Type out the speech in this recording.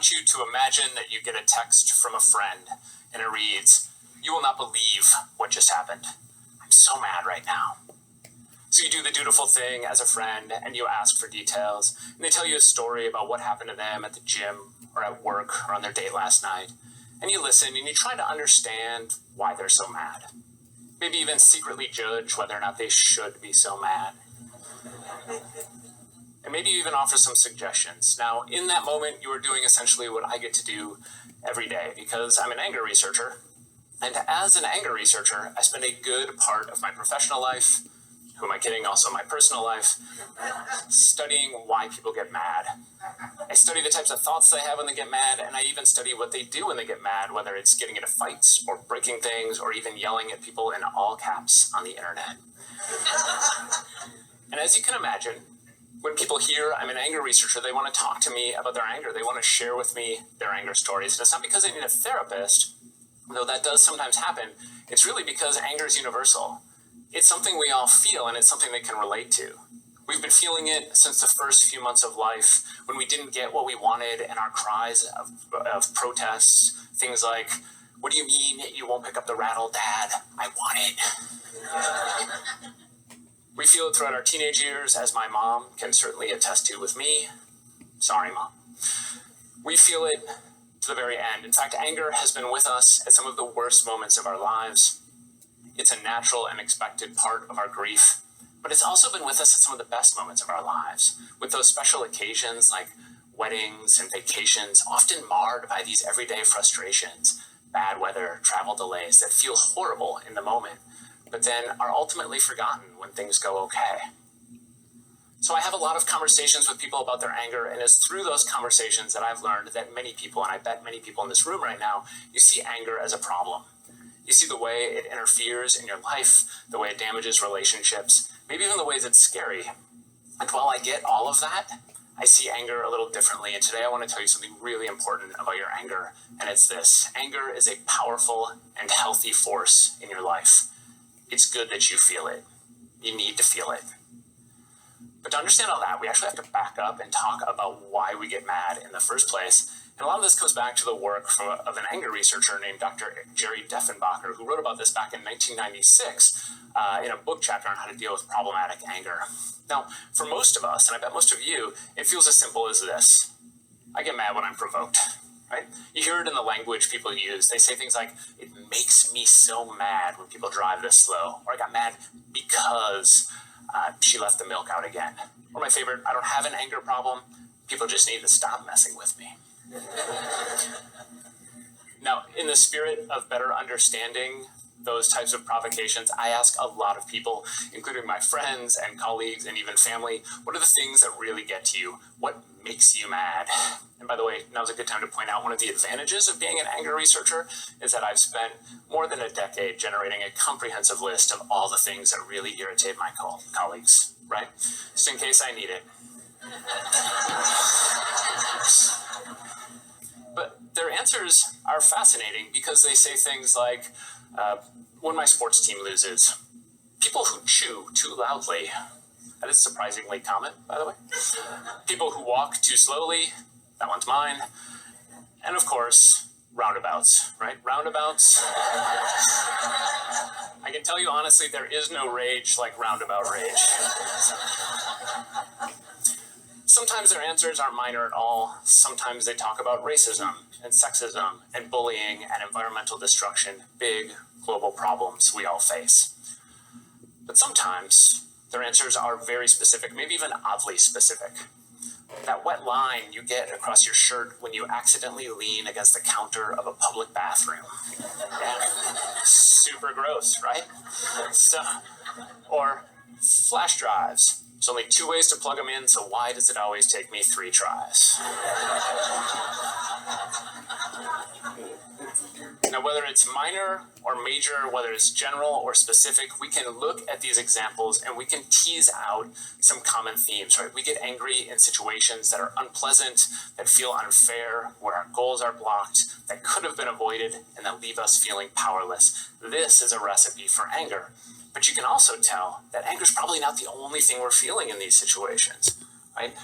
want you to imagine that you get a text from a friend and it reads, "You will not believe what just happened. I'm so mad right now." So you do the dutiful thing as a friend and you ask for details, and they tell you a story about what happened to them at the gym or at work or on their date last night. And you listen and you try to understand why they're so mad. Maybe even secretly judge whether or not they should be so mad. And maybe you even offer some suggestions. Now, in that moment, you are doing essentially what I get to do every day because I'm an anger researcher. And as an anger researcher, I spend a good part of my professional life, who am I kidding, also my personal life, studying why people get mad. I study the types of thoughts they have when they get mad, and I even study what they do when they get mad, whether it's getting into fights or breaking things or even yelling at people in all caps on the internet. And as you can imagine, when people hear I'm an anger researcher, they want to talk to me about their anger. They want to share with me their anger stories. And it's not because they need a therapist, though that does sometimes happen. It's really because anger is universal. It's something we all feel, and it's something they can relate to. We've been feeling it since the first few months of life when we didn't get what we wanted, and our cries of protests, things like, "What do you mean you won't pick up the rattle, Dad? I want it." We feel it throughout our teenage years, as my mom can certainly attest to with me. Sorry, Mom. We feel it to the very end. In fact, anger has been with us at some of the worst moments of our lives. It's a natural and expected part of our grief, but it's also been with us at some of the best moments of our lives, with those special occasions like weddings and vacations, often marred by these everyday frustrations, bad weather, travel delays that feel horrible in the moment, but then are ultimately forgotten when things go okay. So I have a lot of conversations with people about their anger, and it's through those conversations that I've learned that many people, and I bet many people in this room right now, you see anger as a problem. You see the way it interferes in your life, the way it damages relationships, maybe even the ways it's scary. And while I get all of that, I see anger a little differently. And today I want to tell you something really important about your anger. And it's this: anger is a powerful and healthy force in your life. It's good that you feel it. You need to feel it. But to understand all that, we actually have to back up and talk about why we get mad in the first place. And a lot of this goes back to the work of an anger researcher named Dr. Jerry Deffenbacher, who wrote about this back in 1996 in a book chapter on how to deal with problematic anger. Now, for most of us, and I bet most of you, it feels as simple as this: I get mad when I'm provoked, right? You hear it in the language people use. They say things like, "It makes me so mad when people drive this slow," or "I got mad because she left the milk out again." Or my favorite, "I don't have an anger problem. People just need to stop messing with me." Now, in the spirit of better understanding those types of provocations, I ask a lot of people, including my friends and colleagues and even family, what are the things that really get to you? What makes you mad? And by the way, now's a good time to point out one of the advantages of being an anger researcher is that I've spent more than a decade generating a comprehensive list of all the things that really irritate my colleagues, right? Just in case I need it. But their answers are fascinating because they say things like, when my sports team loses, people who chew too loudly. That is surprisingly common, by the way. People who walk too slowly. That one's mine. And of course, roundabouts, right? Roundabouts. I can tell you honestly, there is no rage like roundabout rage. Sometimes their answers aren't minor at all. Sometimes they talk about racism and sexism and bullying and environmental destruction, big global problems we all face. But sometimes their answers are very specific, maybe even oddly specific. That wet line you get across your shirt when you accidentally lean against the counter of a public bathroom. Yeah. Super gross, right? So, or flash drives. There's only 2 ways to plug them in, so why does it always take me 3 tries? Now, whether it's minor or major, whether it's general or specific, we can look at these examples and we can tease out some common themes, right? We get angry in situations that are unpleasant, that feel unfair, where our goals are blocked, that could have been avoided, and that leave us feeling powerless. This is a recipe for anger. But you can also tell that anger is probably not the only thing we're feeling in these situations, right?